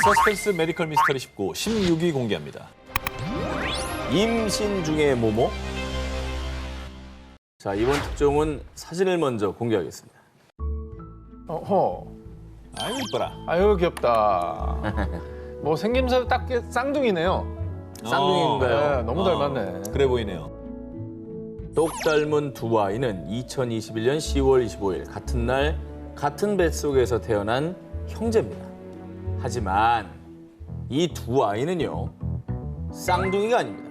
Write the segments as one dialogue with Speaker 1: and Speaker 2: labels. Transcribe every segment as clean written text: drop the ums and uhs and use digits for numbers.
Speaker 1: 서스펜스 메디컬 미스터리 19, 16위 공개합니다.
Speaker 2: 임신 중에 모모? 자, 이번 특종은 사진을 먼저 공개하겠습니다.
Speaker 3: 어허.
Speaker 1: 아유, 이뻐라.
Speaker 3: 아유 귀엽다. 뭐 생김새 딱 쌍둥이네요.
Speaker 2: 쌍둥이인가요?
Speaker 3: 네, 너무 닮았네.
Speaker 1: 그래 보이네요.
Speaker 2: 똑 닮은 두 아이는 2021년 10월 25일 같은 날 같은 뱃속에서 태어난 형제입니다. 하지만 이 두 아이는요, 쌍둥이가 아닙니다.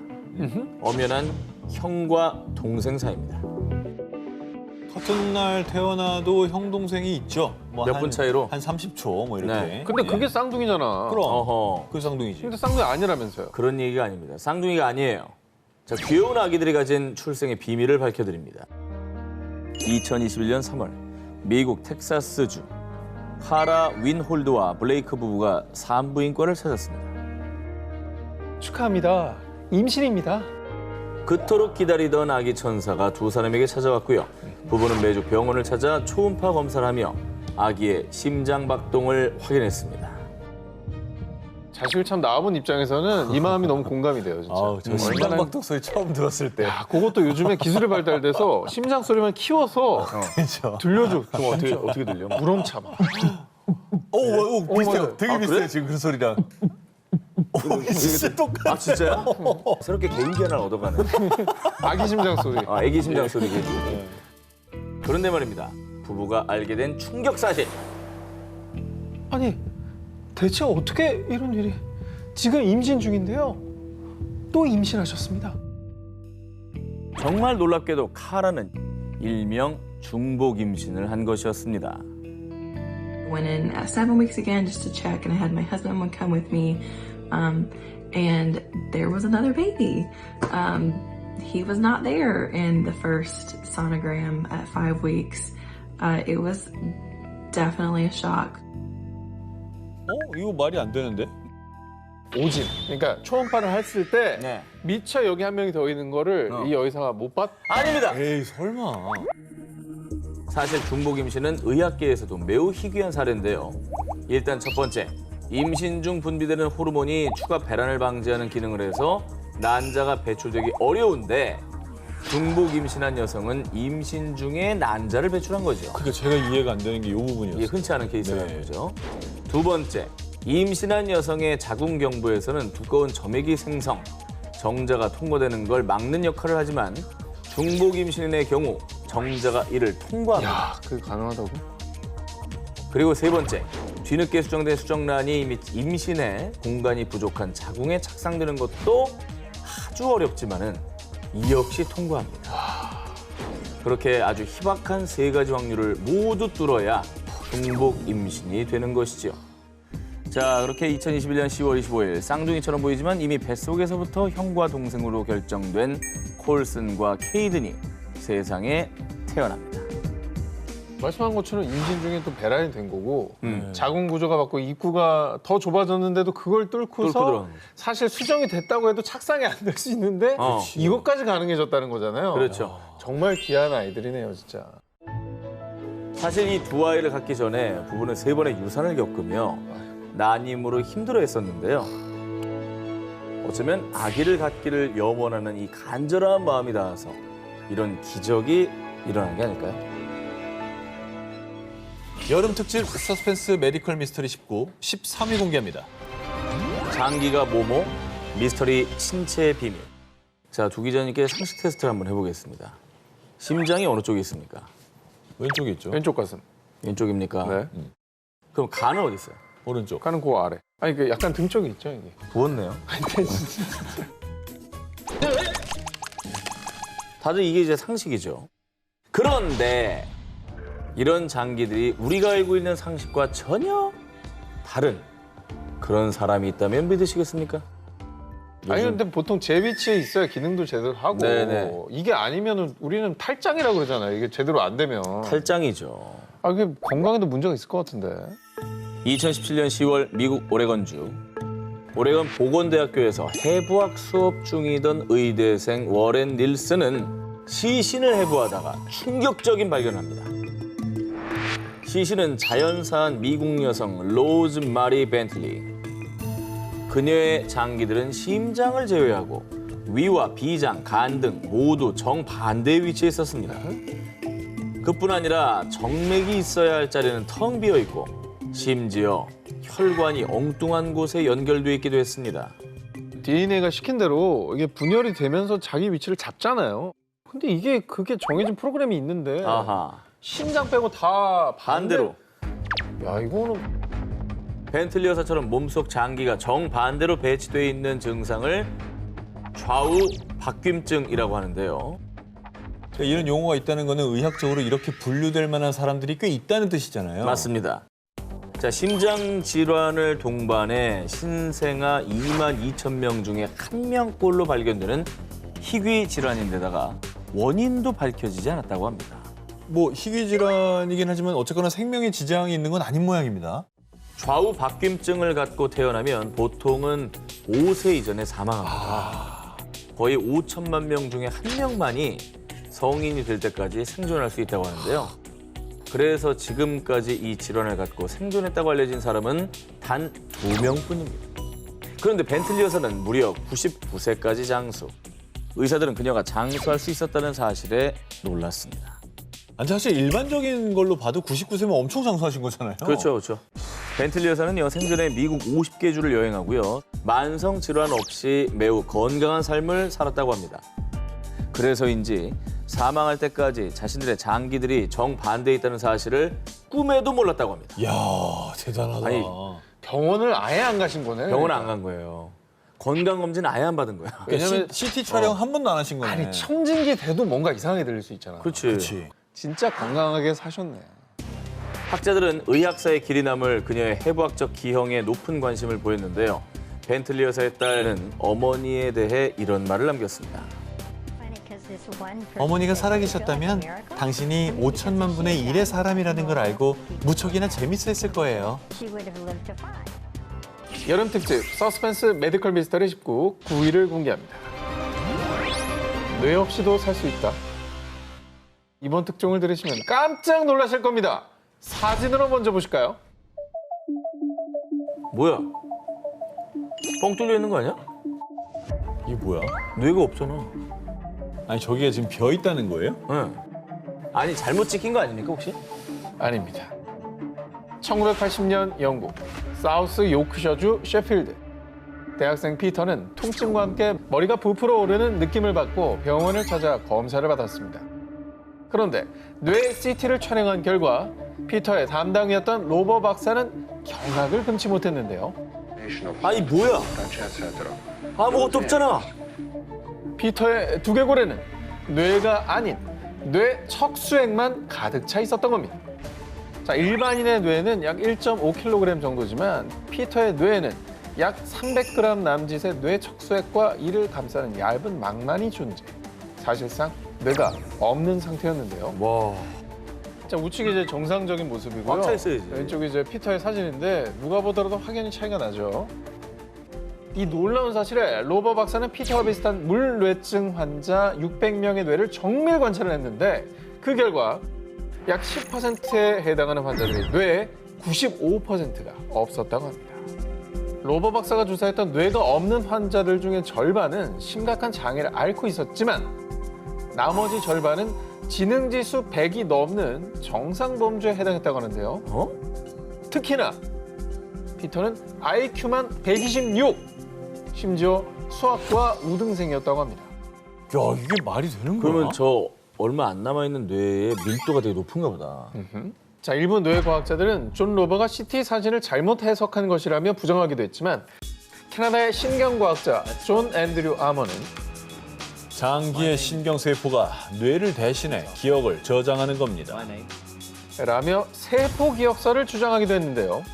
Speaker 2: 엄연한 형과 동생 사이입니다.
Speaker 1: 같은 날 태어나도 형 동생이 있죠. 뭐
Speaker 2: 몇 분 차이로?
Speaker 1: 한 30초 뭐 이렇게.
Speaker 2: 네.
Speaker 3: 근데 그게 쌍둥이잖아.
Speaker 1: 그럼
Speaker 2: 어허,
Speaker 1: 그 쌍둥이지.
Speaker 3: 근데 쌍둥이 아니라면서요.
Speaker 2: 그런 얘기가 아닙니다. 쌍둥이가 아니에요. 자, 귀여운 아기들이 가진 출생의 비밀을 밝혀드립니다. 2021년 3월 미국 텍사스주 카라 윈홀드와 블레이크 부부가 산부인과를 찾았습니다.
Speaker 3: 축하합니다. 임신입니다.
Speaker 2: 그토록 기다리던 아기 천사가 두 사람에게 찾아왔고요. 부부는 매주 병원을 찾아 초음파 검사를 하며 아기의 심장 박동을 확인했습니다.
Speaker 3: 자식을 참 낳아본 입장에서는 이 마음이 너무 공감이 돼요, 진짜.
Speaker 1: 아우, 저 심장박동 소리 처음 들었을 때.
Speaker 3: 야, 그것도 요즘에 기술이 발달돼서 심장 소리만 키워서
Speaker 1: 그렇죠.
Speaker 3: 들려줘.
Speaker 2: 그럼 어떻게 들려?
Speaker 3: 무럼차 막.
Speaker 1: 오, 비슷해요.
Speaker 3: 맞아요.
Speaker 1: 되게
Speaker 2: 아,
Speaker 1: 비슷해요,
Speaker 2: 그래?
Speaker 1: 지금 그 소리랑. 진짜 똑같아.
Speaker 2: 아, 진짜요? 새롭게 개인기 하나 얻어가네.
Speaker 3: 아기 심장 소리.
Speaker 2: 아, 애기 심장 소리 개인기. 그런데 말입니다. 부부가 알게 된 충격 사실.
Speaker 3: 아니, 대체 어떻게 이런 일이? 지금 임신 중인데요. 또 임신하셨습니다.
Speaker 2: 정말 놀랍게도 카라는 일명 중복 임신을 한 것이었습니다.
Speaker 4: Went in at 7 weeks again just to check, and I had my husband would come with me, and there was another baby. He was not there in the first sonogram at 5 weeks. It was definitely a shock.
Speaker 1: 이거 말이 안 되는데?
Speaker 3: 오진. 그러니까 초음파를 했을 때
Speaker 2: 네.
Speaker 3: 미처 여기 한 명이 더 있는 거를 이 여의사가 못 봤.
Speaker 2: 아닙니다.
Speaker 1: 에이, 설마.
Speaker 2: 사실 중복 임신은 의학계에서도 매우 희귀한 사례인데요. 일단 첫 번째, 임신 중 분비되는 호르몬이 추가 배란을 방지하는 기능을 해서 난자가 배출되기 어려운데 중복 임신한 여성은 임신 중에 난자를 배출한 거죠.
Speaker 1: 그러니까 제가 이해가 안 되는 게 이 부분이었어요.
Speaker 2: 이게 흔치 않은 케이스라는
Speaker 1: 네.
Speaker 2: 거죠. 두 번째, 임신한 여성의 자궁경부에서는 두꺼운 점액이 생성, 정자가 통과되는 걸 막는 역할을 하지만 중복 임신인의 경우 정자가 이를 통과합니다.
Speaker 3: 야, 그게 가능하다고?
Speaker 2: 그리고 세 번째, 뒤늦게 수정된 수정란이 이미 임신에 공간이 부족한 자궁에 착상되는 것도 아주 어렵지만은 이 역시 통과합니다. 그렇게 아주 희박한 세 가지 확률을 모두 뚫어야 중복 임신이 되는 것이죠. 자, 그렇게 2021년 10월 25일 쌍둥이처럼 보이지만 이미 뱃속에서부터 형과 동생으로 결정된 콜슨과 케이든이 세상에 태어납니다.
Speaker 3: 말씀한 것처럼 임신 중에 또 배란이 된 거고 자궁 구조가 바뀌고 입구가 더 좁아졌는데도 그걸
Speaker 2: 뚫고
Speaker 3: 뚫고서
Speaker 2: 들어가는 거죠.
Speaker 3: 사실 수정이 됐다고 해도 착상이 안 될 수 있는데 이것까지 가능해졌다는 거잖아요.
Speaker 2: 그렇죠.
Speaker 3: 정말 귀한 아이들이네요, 진짜.
Speaker 2: 사실 이 두 아이를 갖기 전에 부부는 세 번의 유산을 겪으며 난임으로 힘들어했었는데요. 어쩌면 아기를 갖기를 염원하는 이 간절한 마음이 닿아서 이런 기적이 일어난 게 아닐까요?
Speaker 1: 여름 특집 서스펜스 메디컬 미스터리 19, 13위 공개합니다.
Speaker 2: 장기가 뭐뭐 미스터리 신체의 비밀. 자, 두 기자님께 상식 테스트를 한번 해보겠습니다. 심장이 어느 쪽에 있습니까?
Speaker 1: 왼쪽에 있죠.
Speaker 3: 왼쪽 가슴.
Speaker 2: 왼쪽입니까?
Speaker 3: 네.
Speaker 2: 그럼 간은 어디 있어요?
Speaker 1: 오른쪽.
Speaker 3: 가는 그 아래. 아니, 그 약간 등 쪽에 있죠, 이게.
Speaker 2: 부었네요. 다들 이게 이제 상식이죠. 그런데 이런 장기들이 우리가 알고 있는 상식과 전혀 다른 그런 사람이 있다면 믿으시겠습니까?
Speaker 3: 아니, 근데 보통 제 위치에 있어야 기능도 제대로 하고
Speaker 2: 네네.
Speaker 3: 이게 아니면은 우리는 탈장이라고 그러잖아요. 이게 제대로 안 되면.
Speaker 2: 탈장이죠.
Speaker 3: 아, 그게 건강에도 문제가 있을 것 같은데.
Speaker 2: 2017년 10월 미국 오레건주 오레건 보건대학교에서 해부학 수업 중이던 의대생 워렌 닐슨은 시신을 해부하다가 충격적인 발견을 합니다. 시신은 자연사한 미국 여성 로즈 마리 벤틀리, 그녀의 장기들은 심장을 제외하고 위와 비장, 간 등 모두 정반대의 위치에 있었습니다. 그뿐 아니라 정맥이 있어야 할 자리는 텅 비어 있고 심지어 혈관이 엉뚱한 곳에 연결돼 있기도 했습니다.
Speaker 3: DNA가 시킨 대로 이게 분열이 되면서 자기 위치를 잡잖아요. 근데 그게 정해진 프로그램이 있는데
Speaker 2: 아하,
Speaker 3: 심장 빼고 다
Speaker 2: 반대로.
Speaker 3: 야, 이거는
Speaker 2: 벤틀리 여사처럼 몸속 장기가 정반대로 배치돼 있는 증상을 좌우 박균증이라고 하는데요.
Speaker 1: 이런 용어가 있다는 거는 의학적으로 이렇게 분류될 만한 사람들이 꽤 있다는 뜻이잖아요.
Speaker 2: 맞습니다. 자, 심장 질환을 동반해 신생아 22,000명 중에 1명꼴로 발견되는 희귀 질환인데다가 원인도 밝혀지지 않았다고 합니다.
Speaker 1: 뭐 희귀 질환이긴 하지만 어쨌거나 생명에 지장이 있는 건 아닌 모양입니다.
Speaker 2: 좌우 박균증을 갖고 태어나면 보통은 5세 이전에 사망합니다. 거의 5천만 명 중에 1명만이 성인이 될 때까지 생존할 수 있다고 하는데요. 그래서 지금까지 이 질환을 갖고 생존했다고 알려진 사람은 단 2명뿐입니다. 그런데 벤틀리 여사는 무려 99세까지 장수. 의사들은 그녀가 장수할 수 있었다는 사실에 놀랐습니다.
Speaker 1: 아니 사실 일반적인 걸로 봐도 99세면 엄청 장수하신 거잖아요.
Speaker 2: 그렇죠, 그렇죠. 벤틀리 여사는요, 생전에 미국 50개 주를 여행하고요. 만성 질환 없이 매우 건강한 삶을 살았다고 합니다. 그래서인지 사망할 때까지 자신들의 장기들이 정반대에 있다는 사실을 꿈에도 몰랐다고 합니다.
Speaker 1: 이야, 대단하다.
Speaker 2: 아니,
Speaker 3: 병원을 아예 안 가신 거네.
Speaker 2: 병원 안 간 거예요. 건강검진 아예 안 받은 거야.
Speaker 1: 왜냐면 CT 촬영 한 번도 안 하신 거네.
Speaker 3: 아니, 청진기 돼도 뭔가 이상하게 들릴 수 있잖아.
Speaker 2: 그렇지.
Speaker 1: 그렇지.
Speaker 3: 진짜 건강하게 사셨네.
Speaker 2: 학자들은 의학사의 길이 남을 그녀의 해부학적 기형에 높은 관심을 보였는데요. 벤틀리 여사의 딸은 어머니에 대해 이런 말을 남겼습니다.
Speaker 5: 어머니가 살아계셨다면 당신이 5천만 분의 1의 사람이라는 걸 알고 무척이나 재밌어했을 거예요.
Speaker 3: 여름 특집 서스펜스 메디컬 미스터리 19 9위를 공개합니다. 뇌 없이도 살 수 있다. 이번 특종을 들으시면 깜짝 놀라실 겁니다. 사진으로 먼저 보실까요?
Speaker 2: 뭐야? 뻥 뚫려 있는 거 아니야?
Speaker 1: 이게 뭐야?
Speaker 2: 뇌가 없잖아.
Speaker 1: 아니 저기가 지금 비어 있다는 거예요?
Speaker 2: 응. 아니 잘못 찍힌 거 아닙니까 혹시?
Speaker 3: 아닙니다. 1980년 영국 사우스 요크셔주 셰필드. 대학생 피터는 통증과 함께 머리가 부풀어 오르는 느낌을 받고 병원을 찾아 검사를 받았습니다. 그런데 뇌 CT를 촬영한 결과 피터의 담당이었던 로버 박사는 경악을 금치 못했는데요.
Speaker 2: 아니 뭐야? 아무것도 없잖아.
Speaker 3: 피터의 두개골에는 뇌가 아닌 뇌 척수액만 가득 차 있었던 겁니다. 자, 일반인의 뇌는 약 1.5kg 정도지만 피터의 뇌에는 약 300g 남짓의 뇌 척수액과 이를 감싸는 얇은 망만이 존재. 사실상 뇌가 없는 상태였는데요.
Speaker 2: 와.
Speaker 3: 자, 우측이 이제 정상적인 모습이고요.
Speaker 2: 꽉 차 있어야지.
Speaker 3: 왼쪽이 이제 피터의 사진인데 누가 보더라도 확연히 차이가 나죠. 이 놀라운 사실에 로버 박사는 피터와 비슷한 물뇌증 환자 600명의 뇌를 정밀 관찰을 했는데 그 결과 약 10%에 해당하는 환자들의 뇌에 95%가 없었다고 합니다. 로버 박사가 조사했던 뇌가 없는 환자들 중에 절반은 심각한 장애를 앓고 있었지만 나머지 절반은 지능지수 100이 넘는 정상범주에 해당했다고 하는데요. 특히나 피터는 IQ만 126, 심지어 수학과 우등생이었다고 합니다.
Speaker 1: 야 이게 말이 되는 거야?
Speaker 2: 그러면 저 얼마 안 남아있는 뇌의 밀도가 되게 높은가 보다.
Speaker 3: 자, 일부 뇌과학자들은 존 로버가 CT 사진을 잘못 해석한 것이라며 부정하기도 했지만 캐나다의 신경과학자 존 앤드류 아머는
Speaker 1: 장기의 신경세포가 뇌를 대신해 기억을 저장하는 겁니다.
Speaker 3: 라며 세포 기억사를 주장하기도 했는데요.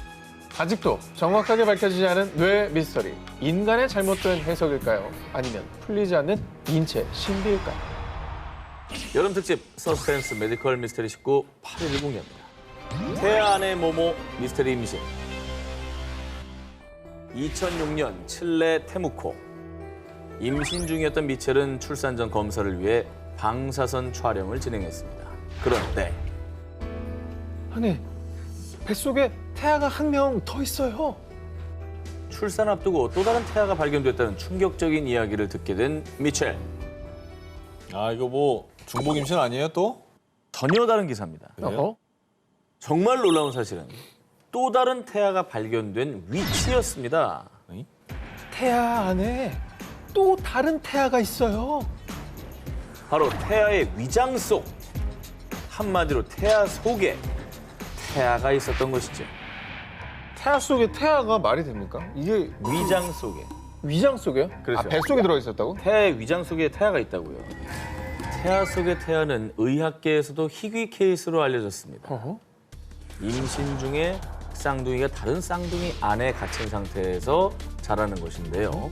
Speaker 3: 아직도 정확하게 밝혀지지 않은 뇌 미스터리. 인간의 잘못된 해석일까요? 아니면 풀리지 않는 인체 신비일까요?
Speaker 2: 여름 특집 서스펜스 메디컬 미스터리 19 8위를 공개합니다. 태안의 모모 미스터리 임신. 2006년 칠레 테무코. 임신 중이었던 미첼은 출산 전 검사를 위해 방사선 촬영을 진행했습니다. 그런데
Speaker 3: 아니, 뱃속에 태아가 한 명 더 있어요.
Speaker 2: 출산 앞두고 또 다른 태아가 발견됐다는 충격적인 이야기를 듣게 된 미첼.
Speaker 1: 아 이거 뭐 중복 임신 아니에요 또?
Speaker 2: 전혀 다른 기사입니다.
Speaker 3: 어허?
Speaker 2: 정말 놀라운 사실은 또 다른 태아가 발견된 위치였습니다.
Speaker 3: 태아 안에 또 다른 태아가 있어요.
Speaker 2: 바로 태아의 위장 속, 한마디로 태아 속에 태아가 있었던 것이죠.
Speaker 3: 태아 속에 태아가 말이 됩니까? 이게
Speaker 2: 위장 속에.
Speaker 3: 위장 속에요?
Speaker 2: 그렇죠.
Speaker 3: 아, 배 속에 들어 있었다고?
Speaker 2: 태아의 위장 속에 태아가 있다고요. 태아 속의 태아는 의학계에서도 희귀 케이스로 알려졌습니다.
Speaker 3: 어허?
Speaker 2: 임신 중에 쌍둥이가 다른 쌍둥이 안에 갇힌 상태에서 자라는 것인데요.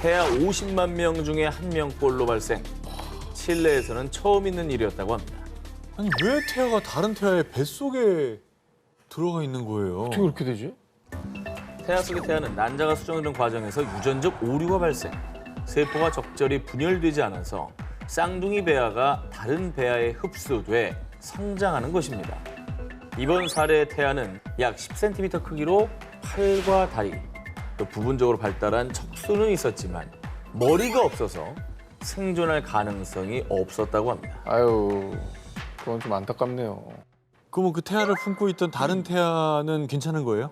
Speaker 2: 태아 50만 명 중에 1명꼴로 발생. 칠레에서는 처음 있는 일이었다고 합니다.
Speaker 1: 아니 왜 태아가 다른 태아의 뱃속에 들어가 있는 거예요?
Speaker 3: 어떻게 그렇게 되지?
Speaker 2: 태아 속의 태아는 난자가 수정되는 과정에서 유전적 오류가 발생. 세포가 적절히 분열되지 않아서 쌍둥이 배아가 다른 배아에 흡수돼 성장하는 것입니다. 이번 사례의 태아는 약 10cm 크기로 팔과 다리, 또 부분적으로 발달한 척수는 있었지만 머리가 없어서 생존할 가능성이 없었다고 합니다.
Speaker 3: 아유, 그건 좀 안타깝네요.
Speaker 1: 그럼 그 태아를 품고 있던 다른 태아는 괜찮은 거예요?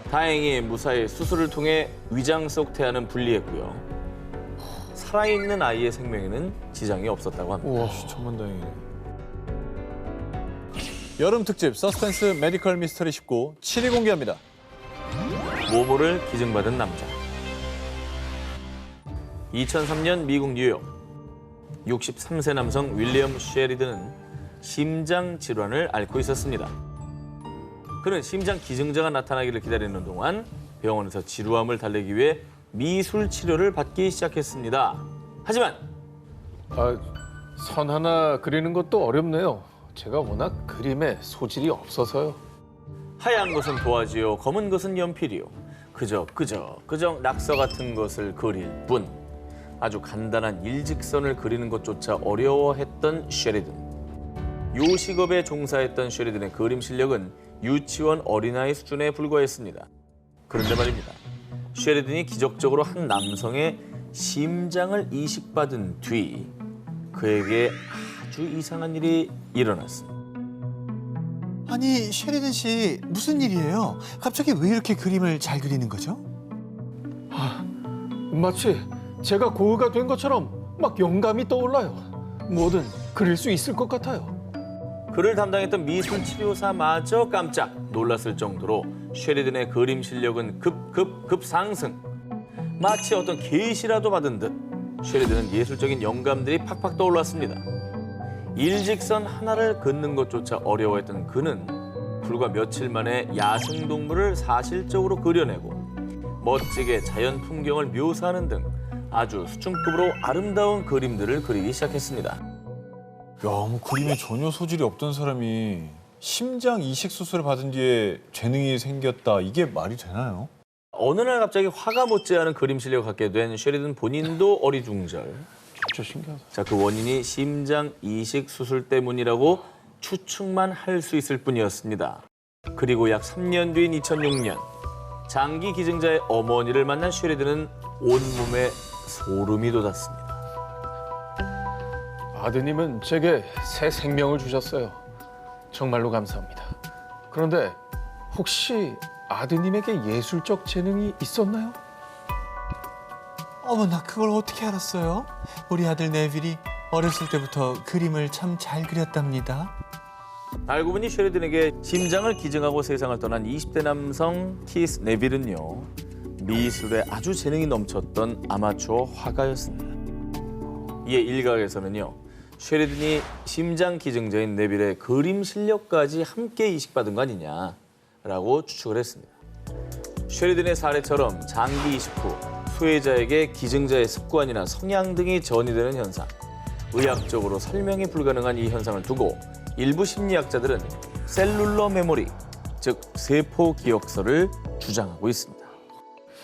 Speaker 2: 다행히 무사히 수술을 통해 위장 속 태아는 분리했고요. 살아있는 아이의 생명에는 지장이 없었다고 합니다.
Speaker 3: 우와.
Speaker 1: 천만다행이네. 여름 특집 서스펜스 메디컬 미스터리 19 7위 공개합니다.
Speaker 2: 모모를 기증받은 남자. 2003년 미국 뉴욕. 63세 남성 윌리엄 쉐리든은 심장 질환을 앓고 있었습니다. 그는 심장 기증자가 나타나기를 기다리는 동안 병원에서 지루함을 달래기 위해 미술 치료를 받기 시작했습니다. 하지만
Speaker 3: 아, 선 하나 그리는 것도 어렵네요. 제가 워낙 그림에 소질이 없어서요.
Speaker 2: 하얀 것은 도화지요, 검은 것은 연필이요. 그저 낙서 같은 것을 그릴 뿐. 아주 간단한 일직선을 그리는 것조차 어려워했던 쉐리든. 요식업에 종사했던 쉐리든의 그림 실력은 유치원 어린아이 수준에 불과했습니다. 그런데 말입니다. 쉐리든이 기적적으로 한 남성의 심장을 이식받은 뒤 그에게 아주 이상한 일이 일어났습니다.
Speaker 5: 아니 셰리든 씨 무슨 일이에요? 갑자기 왜 이렇게 그림을 잘 그리는 거죠?
Speaker 3: 마치 제가 고흐가 된 것처럼 막 영감이 떠올라요. 뭐든 그릴 수 있을 것 같아요.
Speaker 2: 그를 담당했던 미술 치료사마저 깜짝 놀랐을 정도로 쉐리든의 그림 실력은 급 상승. 마치 어떤 계시라도 받은 듯 쉐리든은 예술적인 영감들이 팍팍 떠올랐습니다. 일직선 하나를 긋는 것조차 어려워했던 그는 불과 며칠 만에 야생동물을 사실적으로 그려내고 멋지게 자연 풍경을 묘사하는 등 아주 수준급으로 아름다운 그림들을 그리기 시작했습니다.
Speaker 1: 야, 뭐 그림에 전혀 소질이 없던 사람이 심장 이식 수술을 받은 뒤에 재능이 생겼다. 이게 말이 되나요?
Speaker 2: 어느 날 갑자기 화가 못지않은 그림 실력을 갖게 된 쉐리든 본인도 어리둥절.
Speaker 3: 진짜 신기하다.
Speaker 2: 자, 그 원인이 심장 이식 수술 때문이라고 추측만 할 수 있을 뿐이었습니다. 그리고 약 3년 뒤인 2006년 장기 기증자의 어머니를 만난 쉐리든은 온몸에 소름이 돋았습니다.
Speaker 3: 아드님은 제게 새 생명을 주셨어요. 정말로 감사합니다. 그런데 혹시 아드님에게 예술적 재능이 있었나요?
Speaker 5: 어머 나 그걸 어떻게 알았어요? 우리 아들 네빌이 어렸을 때부터 그림을 참 잘 그렸답니다.
Speaker 2: 알고 보니 쉐리든에게 심장을 기증하고 세상을 떠난 20대 남성 키스 네빌은요. 미술에 아주 재능이 넘쳤던 아마추어 화가였습니다. 이에 일각에서는요. 쉐리든이 심장 기증자인 네빌의 그림 실력까지 함께 이식받은 거 아니냐라고 추측을 했습니다. 쉐리든의 사례처럼 장기 이식 후 수혜자에게 기증자의 습관이나 성향 등이 전이되는 현상, 의학적으로 설명이 불가능한 이 현상을 두고 일부 심리학자들은 셀룰러 메모리, 즉 세포 기억서를 주장하고 있습니다.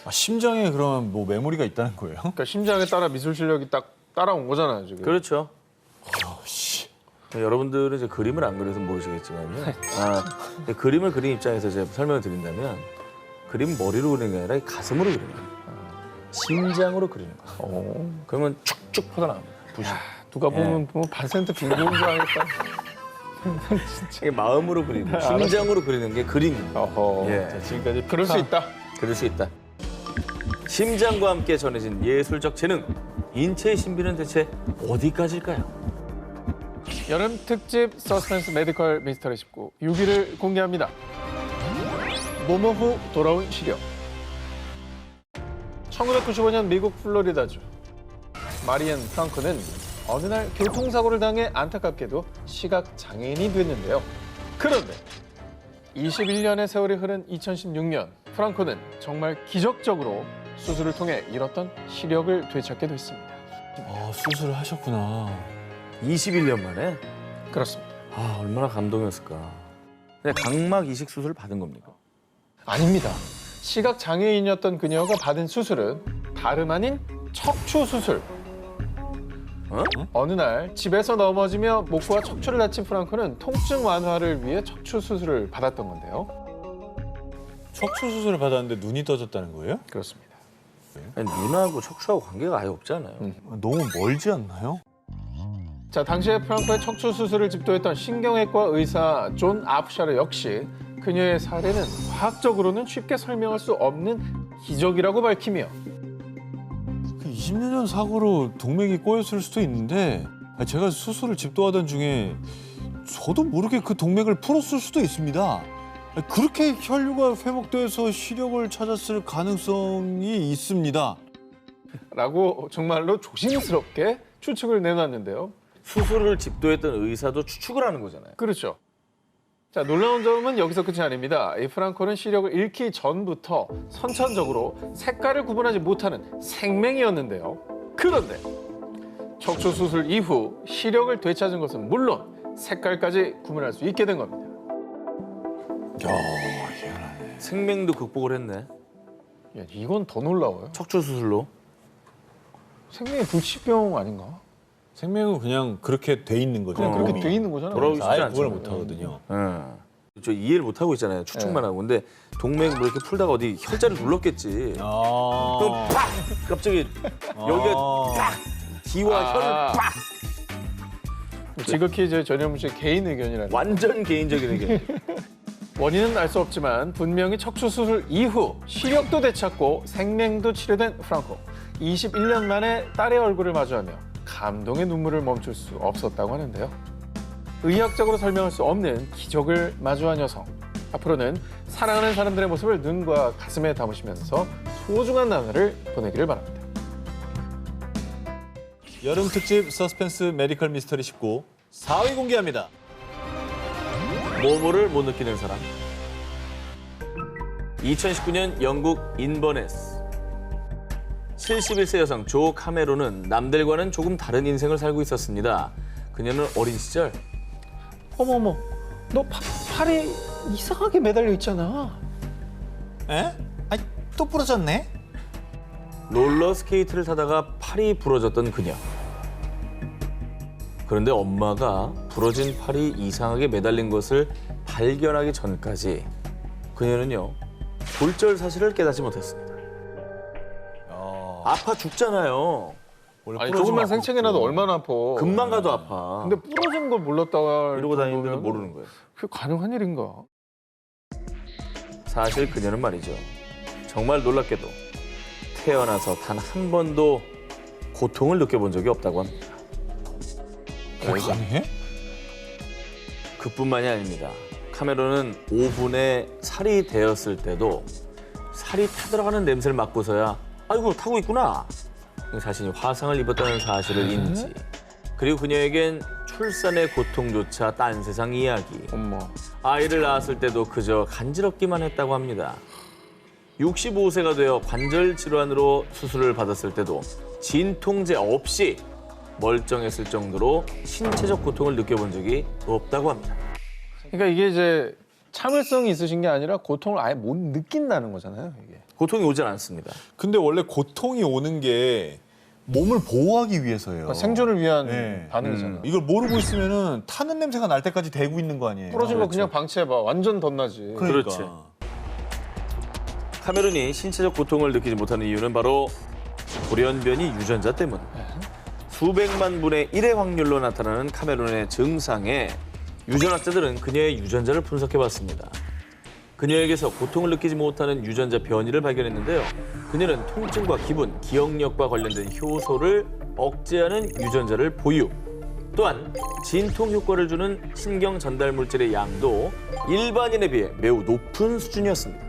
Speaker 1: 아, 심장에 그러면 뭐 메모리가 있다는 거예요?
Speaker 3: 그러니까 심장에 따라 미술 실력이 딱 따라온 거잖아요, 지금.
Speaker 2: 그렇죠. 여러분들은 이제 그림을 안 그려서 모르시겠지만요. 그림을 그린 입장에서 제가 설명을 드린다면 그림 머리로 그리는 게 아니라 가슴으로 그리는 거예요. 심장으로 그리는 거예요. 그러면 축축 뻗어나옵니다. 붓이.
Speaker 3: 누가 보면 뭐 반센트 빈곤인 줄 알겠다.
Speaker 2: 이게 마음으로 그리고 심장으로 그리는 게 그림입니다.
Speaker 3: 어허.
Speaker 2: 예.
Speaker 3: 자, 지금까지 그럴 수 있다.
Speaker 2: 그럴 수 있다. 심장과 함께 전해진 예술적 재능. 인체의 신비는 대체 어디까지일까요?
Speaker 3: 여름 특집 서스펜스 메디컬 미스터리 19 6위를 공개합니다. 모모 후 돌아온 시력. 1995년 미국 플로리다주 마리앤 프랑크는 어느 날 교통사고를 당해 안타깝게도 시각 장애인이 됐는데요. 그런데 21년의 세월이 흐른 2016년 프랑크는 정말 기적적으로 수술을 통해 잃었던 시력을 되찾게 됐습니다.
Speaker 1: 아, 수술을 하셨구나.
Speaker 2: 21년 만에?
Speaker 3: 그렇습니다.
Speaker 2: 아, 얼마나 감동이었을까. 근데 각막 이식 수술을 받은 겁니까?
Speaker 3: 아닙니다. 시각 장애인이었던 그녀가 받은 수술은 다름 아닌 척추 수술. 어느 날 집에서 넘어지며 목과 척추를 다친 프랑크는 통증 완화를 위해 척추 수술을 받았던 건데요.
Speaker 1: 척추 수술을 받았는데 눈이 떠졌다는 거예요?
Speaker 3: 그렇습니다.
Speaker 2: 아니, 눈하고 척추하고 관계가 아예 없잖아요.
Speaker 1: 너무 멀지 않나요?
Speaker 3: 자, 당시에 프랑크의 척추 수술을 집도했던 신경외과 의사 존 아프샤르 역시 그녀의 사례는 과학적으로는 쉽게 설명할 수 없는 기적이라고 밝히며
Speaker 1: 그 20년 전 사고로 동맥이 꼬였을 수도 있는데 제가 수술을 집도하던 중에 저도 모르게 그 동맥을 풀었을 수도 있습니다. 그렇게 혈류가 회복돼서 시력을 찾았을 가능성이 있습니다.
Speaker 3: 라고 정말로 조심스럽게 추측을 내놨는데요.
Speaker 2: 수술을 집도했던 의사도 추측을 하는 거잖아요.
Speaker 3: 그렇죠. 자, 놀라운 점은 여기서 끝이 아닙니다. 이 프랑코는 시력을 잃기 전부터 선천적으로 색깔을 구분하지 못하는 생맹이었는데요. 그런데 척추 수술 이후 시력을 되찾은 것은 물론 색깔까지 구분할 수 있게 된 겁니다.
Speaker 2: 생맹도 극복을 했네.
Speaker 3: 야, 이건 더 놀라워요.
Speaker 2: 척추 수술로.
Speaker 3: 생명이 불치병 아닌가?
Speaker 1: 생명은 그냥 그렇게 돼 있는 거죠.
Speaker 3: 그냥 그렇게
Speaker 1: 몸이.
Speaker 3: 돼 있는 거잖아요.
Speaker 2: 돌아오기 쉽지
Speaker 1: 아예
Speaker 2: 않죠.
Speaker 1: 구분을 못 하거든요.
Speaker 2: 저 이해를 못 하고 있잖아요. 추측만
Speaker 3: 네.
Speaker 2: 하고. 근데 동맥 뭐 이렇게 풀다가 어디 혈자를 눌렀겠지. 그럼
Speaker 1: 아.
Speaker 2: 팍! 갑자기 여기가 팍! 기와
Speaker 3: 아.
Speaker 2: 혈을 팍!
Speaker 3: 지극히 제 전현무 씨의 개인 의견이라는.
Speaker 2: 완전 개인적인 의견.
Speaker 3: 원인은 알 수 없지만 분명히 척추 수술 이후 시력도 되찾고 생명도 치료된 프랑코. 21년 만에 딸의 얼굴을 마주하며 감동의 눈물을 멈출 수 없었다고 하는데요. 의학적으로 설명할 수 없는 기적을 마주한 여성. 앞으로는 사랑하는 사람들의 모습을 눈과 가슴에 담으시면서 소중한 나날을 보내기를 바랍니다.
Speaker 1: 여름 특집 서스펜스 메디컬 미스터리 19 4위 공개합니다.
Speaker 2: 모모를 못 느끼는 사람. 2019년 영국 인버네스. 71세 여성 조 카메론은 남들과는 조금 다른 인생을 살고 있었습니다. 그녀는 어린 시절
Speaker 3: 어머머, 너 팔이 이상하게 매달려 있잖아.
Speaker 5: 에? 아니, 또 부러졌네?
Speaker 2: 롤러 스케이트를 타다가 팔이 부러졌던 그녀. 그런데 엄마가 부러진 팔이 이상하게 매달린 것을 발견하기 전까지 그녀는요, 골절 사실을 깨닫지 못했습니다. 아파 죽잖아요.
Speaker 1: 원래
Speaker 3: 아니,
Speaker 1: 부러지면
Speaker 3: 조금만 생채기라도 얼마나 아파.
Speaker 2: 금방 가도 아파.
Speaker 3: 근데 부러진 걸 몰랐다고
Speaker 2: 이러고 다니는데도 모르는 거예요.
Speaker 3: 그게 가능한 일인가?
Speaker 2: 사실 그녀는 말이죠. 정말 놀랍게도 태어나서 단 한 번도 고통을 느껴본 적이 없다고 합니다.
Speaker 1: 그게 가능해?
Speaker 2: 그뿐만이 아닙니다. 카메론은 오븐에 살이 데었을 때도 살이 타들어가는 냄새를 맡고서야 아이고 타고 있구나. 자신이 화상을 입었다는 사실을 인지. 그리고 그녀에겐 출산의 고통조차 딴 세상 이야기.
Speaker 3: 엄마.
Speaker 2: 아이를 낳았을 때도 그저 간지럽기만 했다고 합니다. 65세가 되어 관절 질환으로 수술을 받았을 때도 진통제 없이 멀쩡했을 정도로 신체적 고통을 느껴본 적이 없다고 합니다.
Speaker 3: 그러니까 이게 이제 참을성이 있으신 게 아니라 고통을 아예 못 느낀다는 거잖아요, 이게.
Speaker 2: 고통이 오진 않습니다.
Speaker 1: 근데 원래 고통이 오는 게 몸을 보호하기 위해서예요.
Speaker 3: 그러니까 생존을 위한
Speaker 1: 네.
Speaker 3: 반응이잖아.
Speaker 1: 이걸 모르고 있으면은 타는 냄새가 날 때까지 대고 있는 거 아니에요.
Speaker 3: 부러진 거 그냥 방치해봐. 완전 덧나지.
Speaker 1: 그러니까.
Speaker 2: 그렇지. 카메론이 신체적 고통을 느끼지 못하는 이유는 바로 돌연변이 유전자 때문. 수백만 분의 1의 확률로 나타나는 카메론의 증상에 유전학자들은 그녀의 유전자를 분석해봤습니다. 그녀에게서 고통을 느끼지 못하는 유전자 변이를 발견했는데요. 그녀는 통증과 기분, 기억력과 관련된 효소를 억제하는 유전자를 보유. 또한 진통 효과를 주는 신경 전달 물질의 양도 일반인에 비해 매우 높은 수준이었습니다.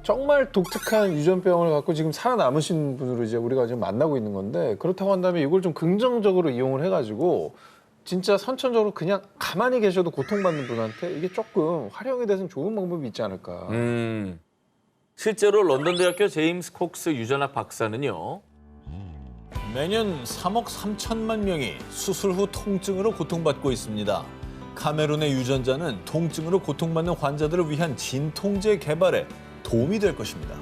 Speaker 3: 정말 독특한 유전병을 갖고 지금 살아남으신 분으로 이제 우리가 지금 만나고 있는 건데, 그렇다고 한다면 이걸 좀 긍정적으로 이용을 해가지고 진짜 선천적으로 그냥 가만히 계셔도 고통받는 분한테 이게 조금 활용이 돼서 좋은 방법이 있지 않을까.
Speaker 2: 실제로 런던대학교 제임스 콕스 유전학 박사는요.
Speaker 5: 매년 3억 3천만 명이 수술 후 통증으로 고통받고 있습니다. 카메론의 유전자는 통증으로 고통받는 환자들을 위한 진통제 개발에 도움이 될 것입니다.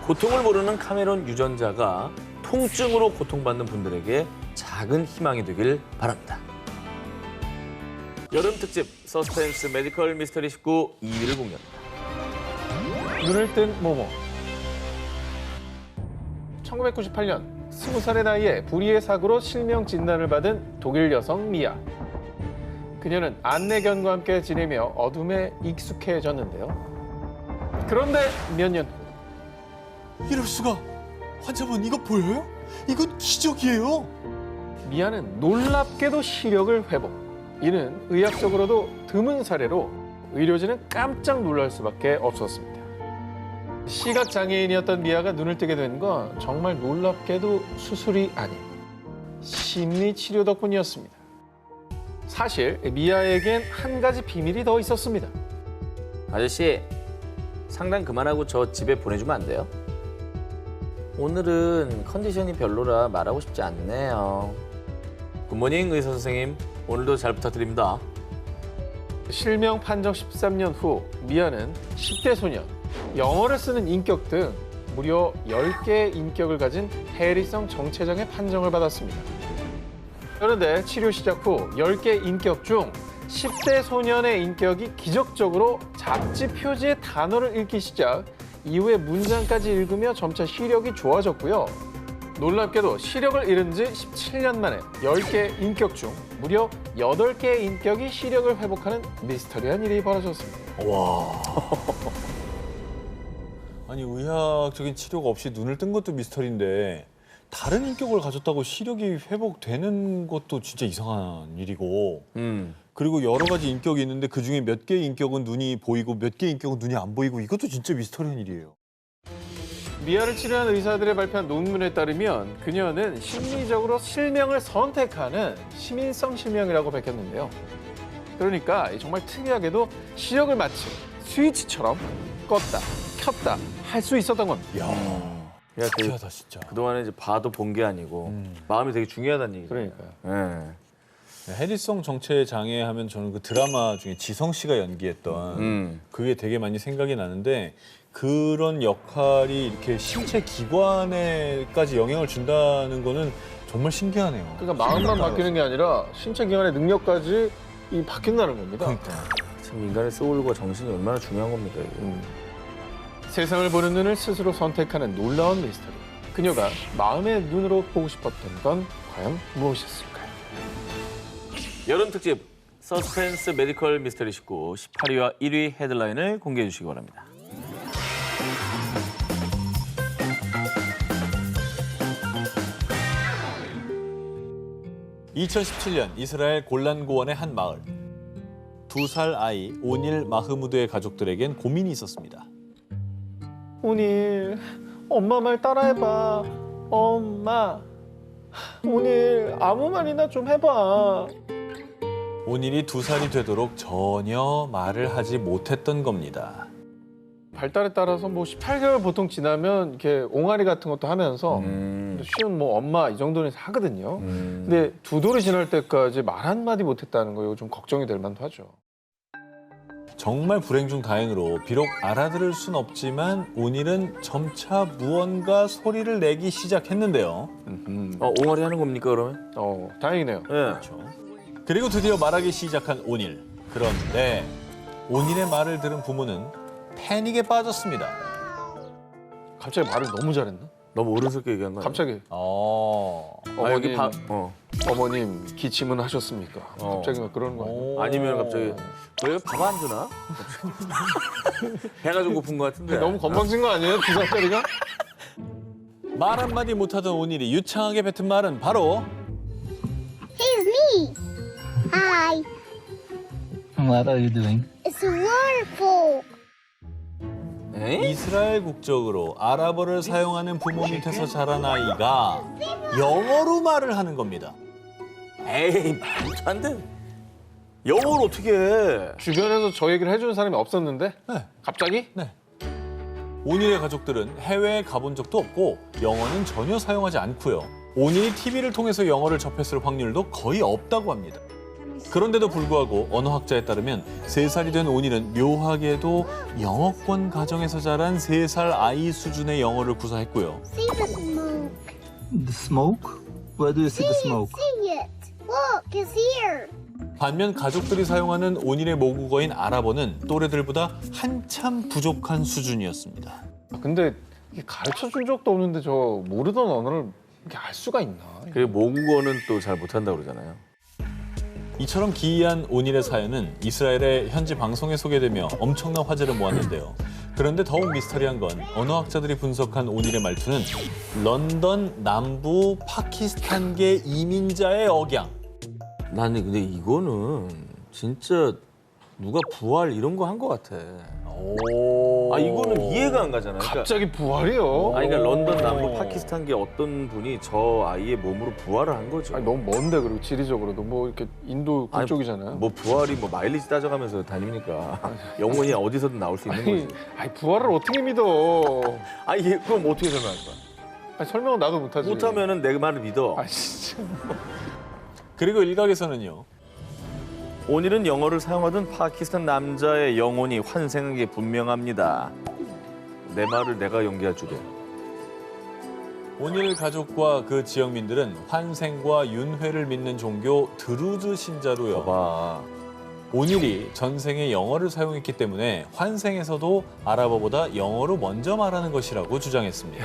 Speaker 2: 고통을 모르는 카메론 유전자가 통증으로 고통받는 분들에게 작은 희망이 되길 바랍니다. 여름 특집 서스펜스 메디컬 미스터리 19 2위를 공개합니다.
Speaker 3: 눈을 뜬 모모. 1998년 20살의 나이에 불의의 사고로 실명 진단을 받은 독일 여성 미아. 그녀는 안내견과 함께 지내며 어둠에 익숙해졌는데요. 그런데 몇 년 후
Speaker 5: 이럴 수가! 환자분 이거 보여요? 이건 기적이에요!
Speaker 3: 미아는 놀랍게도 시력을 회복. 이는 의학적으로도 드문 사례로 의료진은 깜짝 놀랄 수밖에 없었습니다. 시각장애인이었던 미아가 눈을 뜨게 된 건 정말 놀랍게도 수술이 아닌 심리치료 덕분이었습니다. 사실 미아에겐 한 가지 비밀이 더 있었습니다.
Speaker 2: 아저씨, 상담 그만하고 저 집에 보내주면 안 돼요? 오늘은 컨디션이 별로라 말하고 싶지 않네요. 굿모닝 의사 선생님, 오늘도 잘 부탁드립니다.
Speaker 3: 실명 판정 13년 후 미아는 10대 소년, 영어를 쓰는 인격 등 무려 10개의 인격을 가진 해리성 정체장애 판정을 받았습니다. 그런데 치료 시작 후 10개 인격 중 10대 소년의 인격이 기적적으로 잡지 표지의 단어를 읽기 시작, 이후에 문장까지 읽으며 점차 시력이 좋아졌고요. 놀랍게도 시력을 잃은 지 17년 만에 10개의 인격 중 무려 8개의 인격이 시력을 회복하는 미스터리한 일이 벌어졌습니다.
Speaker 5: 와. 아니 의학적인 치료가 없이 눈을 뜬 것도 미스터리인데 다른 인격을 가졌다고 시력이 회복되는 것도 진짜 이상한 일이고 그리고 여러 가지 인격이 있는데 그중에 몇 개의 인격은 눈이 보이고 몇 개의 인격은 눈이 안 보이고 이것도 진짜 미스터리한 일이에요.
Speaker 3: 미아를 치료한 의사들의 발표한 논문에 따르면 그녀는 심리적으로 실명을 선택하는 시민성 실명이라고 밝혔는데요. 그러니까 정말 특이하게도 시력을 마치 스위치처럼 껐다, 켰다 할 수 있었던 겁니다.
Speaker 5: 이야,
Speaker 2: 야,
Speaker 5: 특이하다 진짜.
Speaker 2: 그동안에 이제 봐도 본 게 아니고 마음이 되게 중요하다는 얘기죠.
Speaker 3: 그러니까요.
Speaker 5: 해리성 정체 장애 하면 저는 그 드라마 중에 지성 씨가 연기했던 그게 되게 많이 생각이 나는데 그런 역할이 이렇게 신체 기관에까지 영향을 준다는 거는 정말 신기하네요.
Speaker 3: 그러니까 마음만 바뀌는 게 아니라 신체 기관의 능력까지 바뀐다는 겁니다.
Speaker 5: 그러니까.
Speaker 2: 참 인간의 소울과 정신이 얼마나 중요한 겁니까, 이게.
Speaker 3: 세상을 보는 눈을 스스로 선택하는 놀라운 미스터리. 그녀가 마음의 눈으로 보고 싶었던 건 과연 무엇이었을까요?
Speaker 2: 여름 특집 서스펜스 메디컬 미스터리 19 18위와 1위 헤드라인을 공개해 주시기 바랍니다.
Speaker 5: (2017년) 이스라엘 골란 고원의 한 마을. 2살 아이 오닐 마흐무드의 가족들에겐 고민이 있었습니다.
Speaker 3: 오닐, 엄마 말 따라해봐. 엄마, 오닐 아무 말이나 좀 해봐.
Speaker 5: 오닐이 2살이 되도록 전혀 말을 하지 못했던 겁니다.
Speaker 3: 발달에 따라서 뭐 18개월 보통 지나면 이렇게 옹알이 같은 것도 하면서 쉬운 뭐 엄마 이 정도는 하거든요. 근데 2돌이 지날 때까지 말 한마디 못했다는 거 이거 좀 걱정이 될 만도 하죠.
Speaker 5: 정말 불행 중 다행으로 비록 알아들을 순 없지만 오닐은 점차 무언가 소리를 내기 시작했는데요.
Speaker 2: 옹알이 하는 겁니까, 그러면?
Speaker 3: 다행이네요.
Speaker 2: 네.
Speaker 5: 그리고 드디어 말하기 시작한 오닐. 그런데 오닐의 말을 들은 부모는 패닉에 빠졌습니다.
Speaker 3: 갑자기 말을 너무 잘했나?
Speaker 2: 너무 어른스럽게 얘기한 거 아니야?
Speaker 3: 갑자기
Speaker 2: 아, 여기
Speaker 3: 어머님 기침은 하셨습니까? 갑자기 막 그러는 거 아니야?
Speaker 2: 아니면 갑자기 왜 밥 안 주나? 배가 좀 고픈 것 같은데.
Speaker 3: 너무 건방진 거 아니에요? 2살짜리가?
Speaker 5: 말 한마디 못하던 온일이 유창하게 뱉은 말은 바로
Speaker 6: Hey, it's me. Hi.
Speaker 7: What are you doing?
Speaker 6: It's wonderful.
Speaker 2: 에이?
Speaker 5: 이스라엘 국적으로 아랍어를 사용하는 부모 밑에서 자란 아이가 영어로 말을 하는 겁니다.
Speaker 2: 에이, 말도 안 돼. 영어를 어떻게 해?
Speaker 3: 주변에서 저 얘기를 해주는 사람이 없었는데?
Speaker 5: 네.
Speaker 3: 갑자기?
Speaker 5: 네. 온일의 가족들은 해외에 가본 적도 없고 영어는 전혀 사용하지 않고요. 온일이 TV를 통해서 영어를 접했을 확률도 거의 없다고 합니다. 그런데도 불구하고 언어학자에 따르면 3살이 된 온일은 묘하게도 영어권 가정에서 자란 3살 아이 수준의 영어를 구사했고요.
Speaker 6: See the smoke.
Speaker 7: The smoke? Where do you see the smoke?
Speaker 6: See it. Look, it's here.
Speaker 5: 반면 가족들이 사용하는 온일의 모국어인 아랍어는 또래들보다 한참 부족한 수준이었습니다.
Speaker 3: 근데 이게 가르쳐 준 적도 없는데 저 모르던 언어를 이렇게 알 수가 있나?
Speaker 2: 그리고 모국어는 또 잘 못한다고 그러잖아요.
Speaker 5: 이처럼 기이한 온일의 사연은 이스라엘의 현지 방송에 소개되며 엄청난 화제를 모았는데요. 그런데 더욱 미스터리한 건 언어학자들이 분석한 온일의 말투는 런던 남부 파키스탄계 이민자의 억양.
Speaker 2: 나는 근데 이거는 진짜 누가 부활 이런 거 한 거 같아.
Speaker 5: 오.
Speaker 2: 아, 이거는 이해가 안 가잖아요. 그러니까,
Speaker 3: 갑자기 부활이요?
Speaker 2: 아니, 그러니까 런던 남부 파키스탄계 어떤 분이 저 아이의 몸으로 부활을 한 거죠.
Speaker 3: 아니, 너무 먼데 그리고 지리적으로도 뭐 이렇게 인도
Speaker 2: 아니,
Speaker 3: 그쪽이잖아요.
Speaker 2: 뭐 부활이 뭐 마일리지 따져가면서 다닙니까? 영혼이 어디서든 나올 수 있는
Speaker 3: 아니,
Speaker 2: 거지.
Speaker 3: 아니 부활을 어떻게 믿어?
Speaker 2: 아니, 그럼 어떻게 설명할 거야?
Speaker 3: 아니, 설명은 나도 못하지.
Speaker 2: 못하면은 내 말을 믿어.
Speaker 3: 아 진짜.
Speaker 5: 그리고 일각에서는요.
Speaker 2: 온일은 영어를 사용하던 파키스탄 남자의 영혼이 환생한 게 분명합니다. 내 말을 내가 연기할 줄이야.
Speaker 5: 온일 가족과 그 지역민들은 환생과 윤회를 믿는 종교 드루즈 신자로요.
Speaker 2: 봐봐.
Speaker 5: 온일이 전생에 영어를 사용했기 때문에 환생에서도 아랍어보다 영어로 먼저 말하는 것이라고 주장했습니다.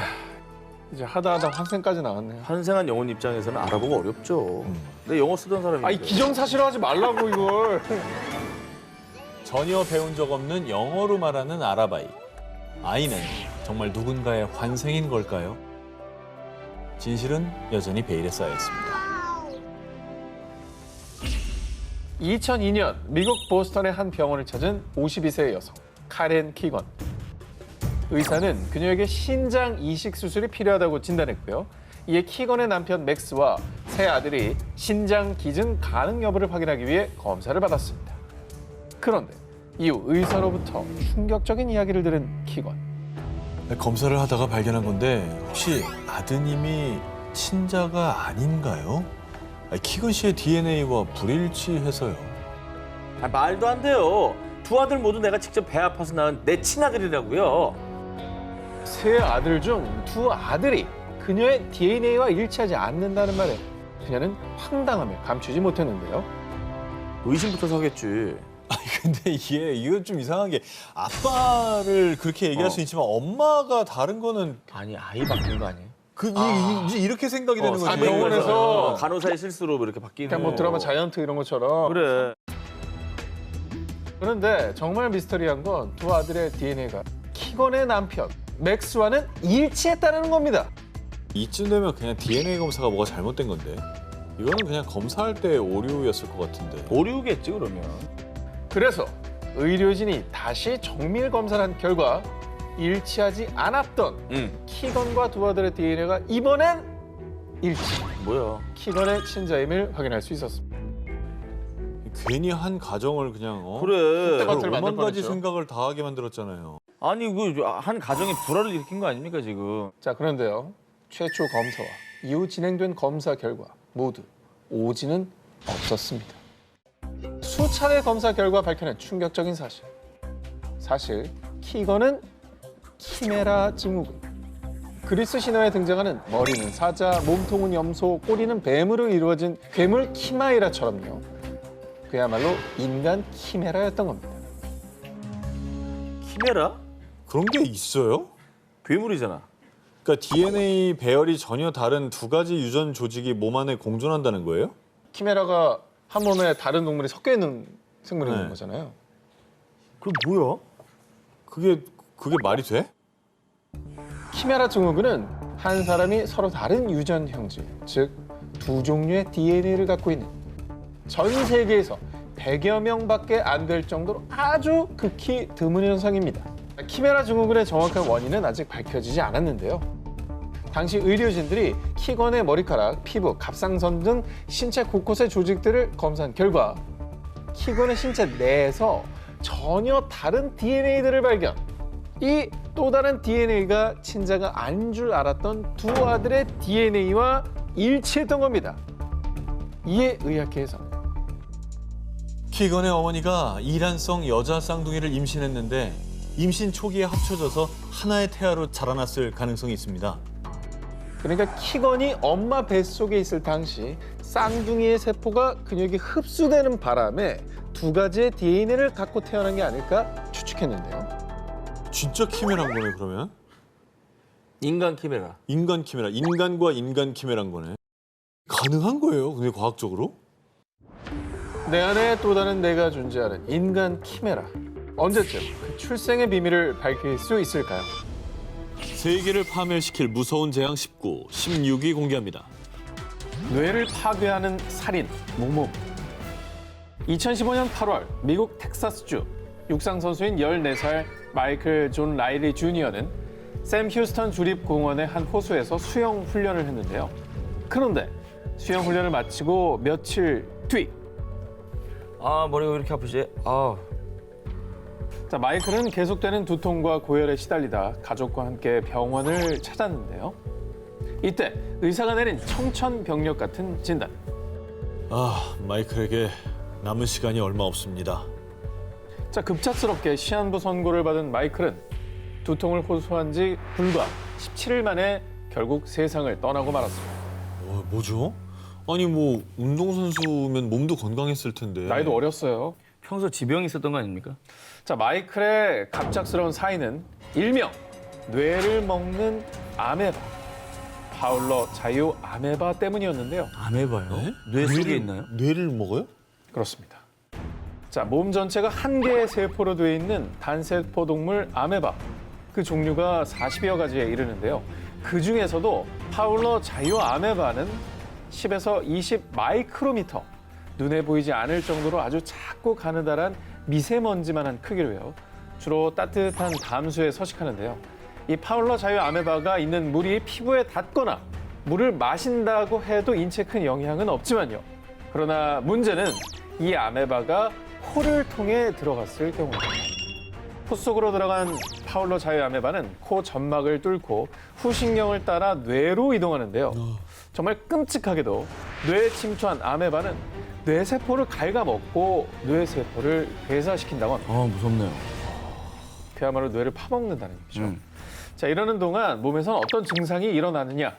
Speaker 3: 이제 하다 환생까지 나왔네요.
Speaker 2: 환생한 영혼 입장에서는 알아보기 어렵죠. 근데 영어 쓰던 사람인데.
Speaker 3: 아니 기정사실화하지 말라고 이걸.
Speaker 5: 전혀 배운 적 없는 영어로 말하는 아랍아이. 아이는 정말 누군가의 환생인 걸까요? 진실은 여전히 베일에 쌓여 있습니다.
Speaker 3: 2002년 미국 보스턴의 한 병원을 찾은 52세의 여성 카렌 키건. 의사는 그녀에게 신장 이식 수술이 필요하다고 진단했고요. 이에 키건의 남편 맥스와 세 아들이 신장 기증 가능 여부를 확인하기 위해 검사를 받았습니다. 그런데 이후 의사로부터 충격적인 이야기를 들은 키건.
Speaker 5: 검사를 하다가 발견한 건데 혹시 아드님이 친자가 아닌가요? 키건 씨의 DNA와 불일치해서요.
Speaker 2: 아, 말도 안 돼요. 두 아들 모두 내가 직접 배 아파서 낳은 내 친아들이라고요.
Speaker 3: 세 아들 중 두 아들이 그녀의 DNA와 일치하지 않는다는 말에 그녀는 황당하며 감추지 못했는데요.
Speaker 2: 의심부터 사겠지.
Speaker 5: 근데 이거 좀 이상한 게 아빠를 그렇게 얘기할 수 있지만 엄마가 다른 거는
Speaker 2: 아니, 아이 바뀐 거 아니에요?
Speaker 5: 이렇게 생각이 되는 거지.
Speaker 3: 병원에서
Speaker 2: 간호사의 실수로 이렇게 바뀌는
Speaker 3: 그냥 뭐
Speaker 2: 거.
Speaker 3: 드라마 자이언트 이런 것처럼.
Speaker 2: 그래.
Speaker 3: 그런데 정말 미스터리한 건 두 아들의 DNA가 키건의 남편 맥스와는 일치했다는 겁니다.
Speaker 5: 이쯤 되면 그냥 DNA 검사가 뭐가 잘못된 건데 이거는 그냥 검사할 때 오류였을 것 같은데.
Speaker 2: 오류겠지 그러면.
Speaker 3: 그래서 의료진이 다시 정밀 검사를 한 결과 일치하지 않았던 키건과 두 아들의 DNA가 이번엔 일치.
Speaker 2: 뭐야?
Speaker 3: 키건의 친자임을 확인할 수 있었습니다.
Speaker 5: 괜히 한 가정을 그냥
Speaker 2: 그래.
Speaker 3: 그때가-
Speaker 5: 그걸
Speaker 3: 만들
Speaker 5: 5만 가지
Speaker 3: 뻔했죠.
Speaker 5: 생각을 다 하게 만들었잖아요.
Speaker 2: 아니 그 한 가정에 불화를 일으킨 거 아닙니까 지금?
Speaker 3: 자, 그런데요. 최초 검사와 이후 진행된 검사 결과 모두 오지는 없었습니다. 수차례 검사 결과 밝혀낸 충격적인 사실. 사실 키건은 키메라 증후군. 그리스 신화에 등장하는 머리는 사자, 몸통은 염소, 꼬리는 뱀으로 이루어진 괴물 키마이라처럼요. 그야말로 인간 키메라였던 겁니다.
Speaker 2: 키메라?
Speaker 5: 그런 게 있어요?
Speaker 2: 괴물이잖아.
Speaker 5: 그러니까 DNA 배열이 전혀 다른 두 가지 유전 조직이 몸 안에 공존한다는 거예요?
Speaker 3: 키메라가 한 몸에 다른 동물이 섞여 있는 생물인
Speaker 5: 네.
Speaker 3: 거잖아요.
Speaker 2: 그게 뭐야?
Speaker 5: 그게 말이 돼?
Speaker 3: 키메라 증후군은 한 사람이 서로 다른 유전 형질, 즉 두 종류의 DNA를 갖고 있는 전 세계에서 100여 명밖에 안 될 정도로 아주 극히 드문 현상입니다. 키메라 증후군의 정확한 원인은 아직 밝혀지지 않았는데요. 당시 의료진들이 키건의 머리카락, 피부, 갑상선 등 신체 곳곳의 조직들을 검사한 결과 키건의 신체 내에서 전혀 다른 DNA들을 발견. 이 또 다른 DNA가 친자가 아닌 줄 알았던 두 아들의 DNA와 일치했던 겁니다. 이에 의학계에서는
Speaker 5: 키건의 어머니가 이란성 여자 쌍둥이를 임신했는데 임신 초기에 합쳐져서 하나의 태아로 자라났을 가능성이 있습니다.
Speaker 3: 그러니까 키건이 엄마 뱃속에 있을 당시 쌍둥이의 세포가 근육이 흡수되는 바람에 두 가지의 DNA를 갖고 태어난 게 아닐까 추측했는데요.
Speaker 5: 진짜 키메라인 거네 그러면?
Speaker 2: 인간 키메라.
Speaker 5: 인간 키메라, 인간과 인간 키메라인 거네. 가능한 거예요, 근데 과학적으로?
Speaker 3: 내 안에 또 다른 내가 존재하는 인간 키메라. 언제쯤 그 출생의 비밀을 밝힐 수 있을까요?
Speaker 5: 세계를 파멸시킬 무서운 재앙 19, 16위 공개합니다.
Speaker 3: 뇌를 파괴하는 살인, 무몸. 2015년 8월 미국 텍사스주 육상 선수인 14살 마이클 존 라일리 주니어는 샘 휴스턴 주립공원의 한 호수에서 수영 훈련을 했는데요. 그런데 수영 훈련을 마치고 며칠 뒤
Speaker 2: 아, 머리가 왜 이렇게 아프지? 아,
Speaker 3: 자, 마이클은 계속되는 두통과 고열에 시달리다 가족과 함께 병원을 찾았는데요. 이때 의사가 내린 청천벽력 같은 진단.
Speaker 5: 아, 마이클에게 남은 시간이 얼마 없습니다.
Speaker 3: 자, 급작스럽게 시한부 선고를 받은 마이클은 두통을 호소한 지 불과 17일 만에 결국 세상을 떠나고 말았습니다.
Speaker 5: 뭐죠? 아니 뭐 운동선수면 몸도 건강했을 텐데.
Speaker 3: 나이도 어렸어요.
Speaker 2: 평소 지병이 있었던 거 아닙니까?
Speaker 3: 자, 마이클의 갑작스러운 사인은 일명 뇌를 먹는 아메바, 파울러 자유 아메바 때문이었는데요.
Speaker 2: 아메바요?
Speaker 5: 네?
Speaker 2: 뇌 속에 있나요?
Speaker 5: 뇌를 먹어요?
Speaker 3: 그렇습니다. 자, 몸 전체가 한 개의 세포로 되어 있는 단세포 동물 아메바. 그 종류가 40여 가지에 이르는데요. 그 중에서도 파울러 자유 아메바는 10에서 20 마이크로미터, 눈에 보이지 않을 정도로 아주 작고 가느다란 미세먼지만한 크기로요. 주로 따뜻한 담수에 서식하는데요. 이 파울러 자유 아메바가 있는 물이 피부에 닿거나 물을 마신다고 해도 인체에 큰 영향은 없지만요. 그러나 문제는 이 아메바가 코를 통해 들어갔을 경우입니다. 코 속으로 들어간 파울러 자유 아메바는 코 점막을 뚫고 후신경을 따라 뇌로 이동하는데요. 정말 끔찍하게도 뇌에 침투한 아메바는 뇌세포를 갉아먹고 뇌세포를 괴사시킨다고 합니다.
Speaker 2: 아, 무섭네요.
Speaker 3: 그야말로 뇌를 파먹는다는 얘기죠. 자, 이러는 동안 몸에선 어떤 증상이 일어나느냐.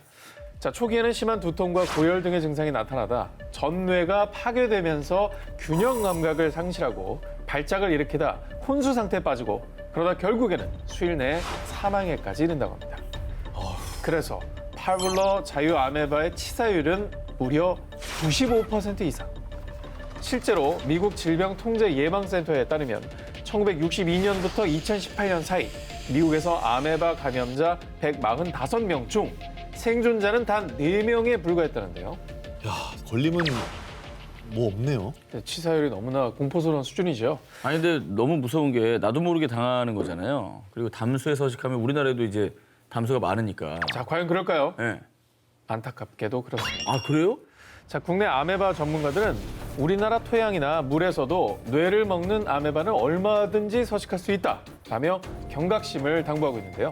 Speaker 3: 자, 초기에는 심한 두통과 고열 등의 증상이 나타나다 전뇌가 파괴되면서 균형 감각을 상실하고 발작을 일으키다 혼수 상태에 빠지고 그러다 결국에는 수일 내에 사망에까지 이른다고 합니다. 그래서 파울러 자유 아메바의 치사율은 무려 95% 이상. 실제로 미국 질병통제예방센터에 따르면 1962년부터 2018년 사이 미국에서 아메바 감염자 145명 중 생존자는 단 4명에 불과했다는데요.
Speaker 5: 야, 걸리면 뭐 없네요.
Speaker 3: 치사율이 너무나 공포스러운 수준이죠.
Speaker 2: 아니 근데 너무 무서운 게 나도 모르게 당하는 거잖아요. 그리고 담수에 서식하면 우리나라에도 이제 담수가 많으니까.
Speaker 3: 자, 과연 그럴까요?
Speaker 2: 네.
Speaker 3: 안타깝게도 그렇습니다.
Speaker 2: 아, 그래요?
Speaker 3: 자, 국내 아메바 전문가들은 우리나라 토양이나 물에서도 뇌를 먹는 아메바는 얼마든지 서식할 수 있다라며 경각심을 당부하고 있는데요.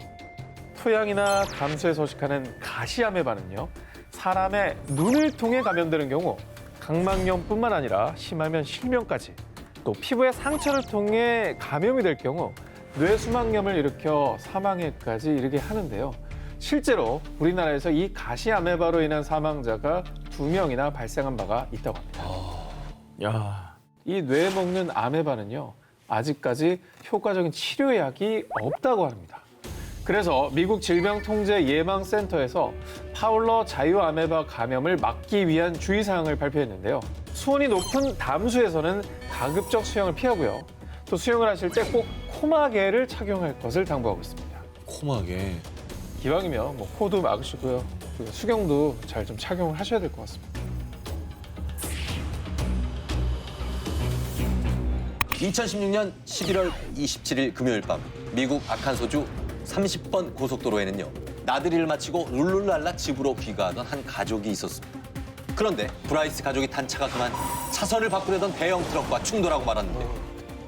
Speaker 3: 토양이나 담수에 서식하는 가시 아메바는요, 사람의 눈을 통해 감염되는 경우 각막염뿐만 아니라 심하면 실명까지, 또 피부의 상처를 통해 감염이 될 경우 뇌수막염을 일으켜 사망에까지 이르게 하는데요. 실제로 우리나라에서 이 가시 아메바로 인한 사망자가 2명이나 발생한 바가 있다고 합니다.
Speaker 2: 야,
Speaker 3: 이 뇌 먹는 아메바는요, 아직까지 효과적인 치료약이 없다고 합니다. 그래서 미국 질병통제예방센터에서 파울러 자유아메바 감염을 막기 위한 주의사항을 발표했는데요. 수온이 높은 담수에서는 가급적 수영을 피하고요. 또 수영을 하실 때 꼭 코마개를 착용할 것을 당부하고 있습니다.
Speaker 1: 코막에.
Speaker 3: 기왕이면 뭐 코도 막으시고요. 그리고 수경도 잘 좀 착용을 하셔야 될 것 같습니다.
Speaker 8: 2016년 11월 27일 금요일 밤 미국 아칸소주 30번 고속도로에는요. 나들이를 마치고 룰루랄라 집으로 귀가하던 한 가족이 있었습니다. 그런데 브라이스 가족이 탄 차가 그만 차선을 바꾸려던 대형 트럭과 충돌하고 말았는데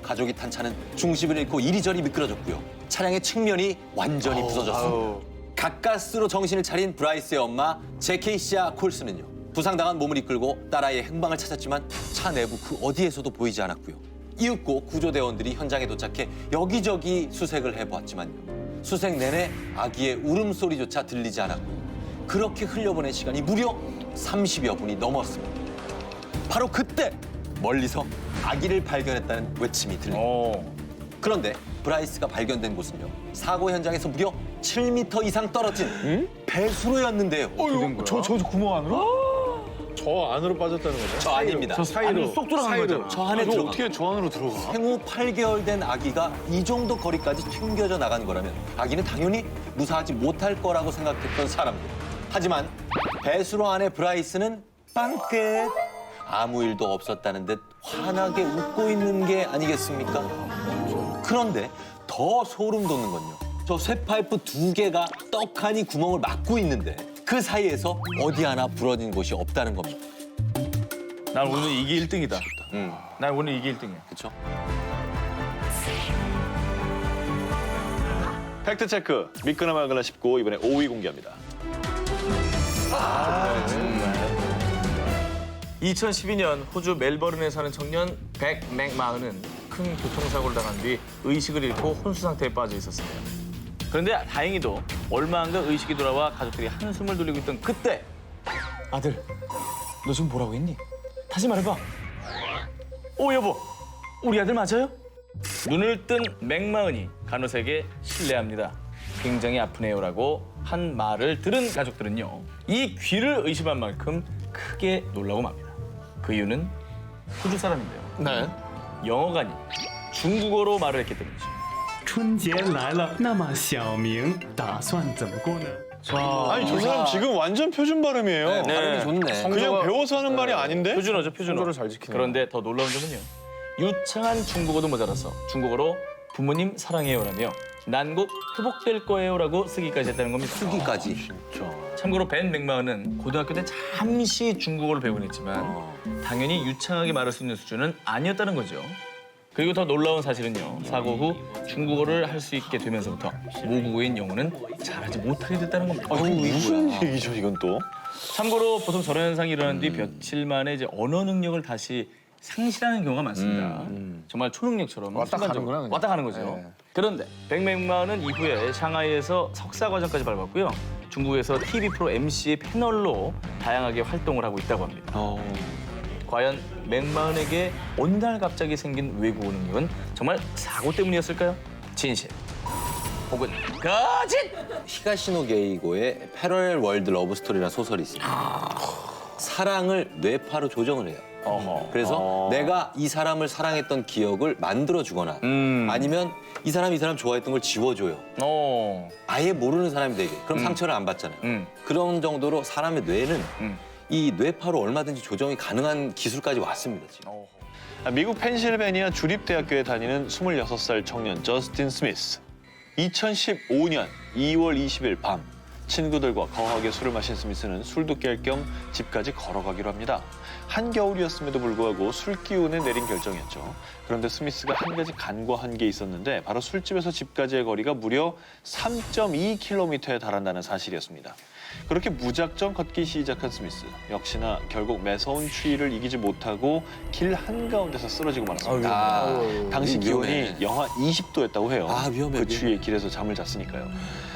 Speaker 8: 가족이 탄 차는 중심을 잃고 이리저리 미끄러졌고요. 차량의 측면이 완전히 부서졌습니다. 가까스로 정신을 차린 브라이스의 엄마 제케이시아 콜스는요. 부상당한 몸을 이끌고 딸아이의 행방을 찾았지만 차 내부 그 어디에서도 보이지 않았고요. 이윽고 구조대원들이 현장에 도착해 여기저기 수색을 해보았지만요. 수색 내내 아기의 울음소리조차 들리지 않았고요. 그렇게 흘려보낸 시간이 무려 30여 분이 넘었습니다. 바로 그때 멀리서 아기를 발견했다는 외침이 들립니다. 그런데 브라이스가 발견된 곳은요. 사고 현장에서 무려 7m 이상 떨어진 배수로였는데요.
Speaker 3: 저 구멍 안으로? 저 안으로 빠졌다는 거죠?
Speaker 8: 저 아닙니다.
Speaker 3: 저 사이로 쏙 들어간 거잖아.
Speaker 8: 저 안에 들어가.
Speaker 1: 어떻게 저 안으로 들어가?
Speaker 8: 생후 8개월 된 아기가 이 정도 거리까지 튕겨져 나간 거라면 아기는 당연히 무사하지 못할 거라고 생각했던 사람들. 하지만 배수로 안에 브라이스는 빵끝 아무 일도 없었다는 듯 환하게 웃고 있는 게 아니겠습니까? 그런데 더 소름 돋는 건요. 저 쇠파이프 2개가 떡하니 구멍을 막고 있는데 그 사이에서 어디 하나 부러진 곳이 없다는 겁니다.
Speaker 2: 난 오늘 이게 1등이다.
Speaker 8: 음,
Speaker 2: 난 오늘 이게 1등이야.
Speaker 8: 그렇죠?
Speaker 5: 팩트체크. 미끄나 마그나 싶고 이번에 5위 공개합니다.
Speaker 2: 2012년 호주 멜버른에 사는 청년 백 맥마흔은 큰 교통사고를 당한 뒤 의식을 잃고 혼수 상태에 빠져 있었습니다. 그런데 다행히도 얼마 안 가 의식이 돌아와 가족들이 한숨을 돌리고 있던 그때 아들, 너 지금 뭐라고 했니? 다시 말해봐. 오 여보, 우리 아들 맞아요? 눈을 뜬 맥마흔이 간호사에게 실례합니다. 굉장히 아프네요라고 한 말을 들은 가족들은요. 이 귀를 의심한 만큼 크게 놀라고 맙니다. 그 이유는 호주 사람인데요.
Speaker 3: 네.
Speaker 2: 영어가 아닌 중국어로 말을 했기 때문이죠.
Speaker 9: 春节来了，那么小明打算怎么过呢？
Speaker 1: 아니 저 사람 지금 완전 표준 발음이에요.
Speaker 8: 발음이 좋네.
Speaker 1: 그냥 배워서 하는 말이 아닌데?
Speaker 2: 표준어죠, 표준어.
Speaker 3: 성조를 잘 지키네요.
Speaker 2: 그런데 더 놀라운 점은요. 유창한 중국어도 모자라서 중국어로 부모님 사랑해요라며 난국 회복될 거예요라고 쓰기까지 했다는 겁니다.
Speaker 8: 쓰기까지.
Speaker 2: 참고로 벤 맥마흔은 고등학교 때 잠시 중국어를 배우긴 했지만 당연히 유창하게 말할 수 있는 수준은 아니었다는 거죠. 그리고 더 놀라운 사실은요. 사고 후 중국어를 할 수 있게 되면서부터 모국어인 영어는 잘하지 못하게 됐다는 겁니다.
Speaker 1: 무슨 얘기죠 이건 또?
Speaker 2: 참고로 보통 저런 현상이 일어난 뒤 며칠 만에 이제 언어 능력을 다시 상실하는 경우가 많습니다. 정말 초능력처럼
Speaker 3: 왔다
Speaker 2: 순간적으로
Speaker 3: 가는구나, 그냥.
Speaker 2: 왔다 가는 거죠.
Speaker 3: 네.
Speaker 2: 그런데 백맥마흔은 이후에 샹하이에서 석사 과정까지 밟았고요. 중국에서 TV 프로 MC 패널로 다양하게 활동을 하고 있다고 합니다. 과연 맥마흔에게 어느 날 갑자기 생긴 외국어 능력은 정말 사고 때문이었을까요? 진실 혹은 거짓!
Speaker 8: 히가시노 게이고의 패러렐 월드 러브 스토리라는 소설이 있습니다. 사랑을 뇌파로 조정을 해요. 그래서 내가 이 사람을 사랑했던 기억을 만들어주거나 아니면 이 사람 좋아했던 걸 지워줘요. 아예 모르는 사람이 되게. 그럼 상처를 안 받잖아요. 그런 정도로 사람의 뇌는 이 뇌파로 얼마든지 조정이 가능한 기술까지 왔습니다. 지금.
Speaker 1: 미국 펜실베니아 주립대학교에 다니는 26살 청년 저스틴 스미스. 2015년 2월 20일 밤 친구들과 거하게 술을 마신 스미스는 술도 깰 겸 집까지 걸어가기로 합니다. 한겨울이었음에도 불구하고 술 기운에 내린 결정이었죠. 그런데 스미스가 한 가지 간과한 게 있었는데 바로 술집에서 집까지의 거리가 무려 3.2km에 달한다는 사실이었습니다. 그렇게 무작정 걷기 시작한 스미스. 역시나 결국 매서운 추위를 이기지 못하고 길 한가운데서 쓰러지고 말았습니다. 당시 기온이
Speaker 8: 위험해.
Speaker 1: 영하 20도였다고 해요.
Speaker 8: 위험해.
Speaker 1: 그 추위에 길에서 잠을 잤으니까요.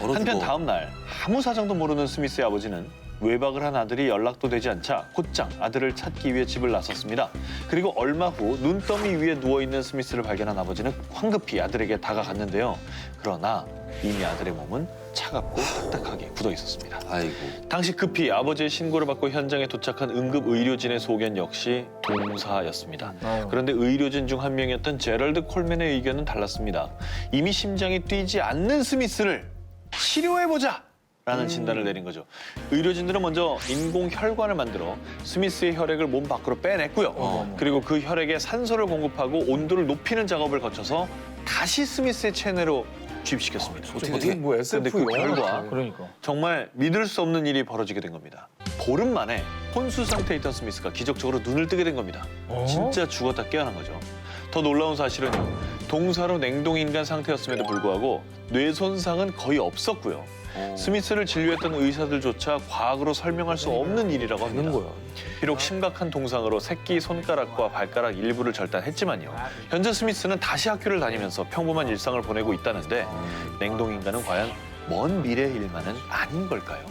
Speaker 8: 얼어
Speaker 1: 한편
Speaker 8: 죽어.
Speaker 1: 다음 날 아무 사정도 모르는 스미스의 아버지는 외박을 한 아들이 연락도 되지 않자 곧장 아들을 찾기 위해 집을 나섰습니다. 그리고 얼마 후 눈더미 위에 누워있는 스미스를 발견한 아버지는 황급히 아들에게 다가갔는데요. 그러나
Speaker 3: 이미 아들의 몸은 차갑고 딱딱하게 굳어 있었습니다.
Speaker 8: 아이고.
Speaker 3: 당시 급히 아버지의 신고를 받고 현장에 도착한 응급 의료진의 소견 역시 동사였습니다. 그런데 의료진 중 한 명이었던 제럴드 콜맨의 의견은 달랐습니다. 이미 심장이 뛰지 않는 스미스를 치료해보자! 라는 진단을 내린 거죠. 의료진들은 먼저 인공 혈관을 만들어 스미스의 혈액을 몸 밖으로 빼냈고요. 그리고 그 혈액에 산소를 공급하고 온도를 높이는 작업을 거쳐서 다시 스미스의 체내로 주입시켰습니다.
Speaker 8: 어떻게
Speaker 3: 뭐 근데 그 결과
Speaker 5: 그러니까.
Speaker 3: 정말 믿을 수 없는 일이 벌어지게 된 겁니다. 보름 만에 혼수 상태에 있던 스미스가 기적적으로 눈을 뜨게 된 겁니다. 진짜 죽었다 깨어난 거죠. 더 놀라운 사실은요. 동사로 냉동인간 상태였음에도 불구하고 뇌 손상은 거의 없었고요. 스미스를 진료했던 의사들조차 과학으로 설명할 수 없는 일이라고 합니다. 비록 심각한 동상으로 새끼 손가락과 발가락 일부를 절단했지만요. 현재 스미스는 다시 학교를 다니면서 평범한 일상을 보내고 있다는데 냉동인간은 과연 먼 미래의 일만은 아닌 걸까요?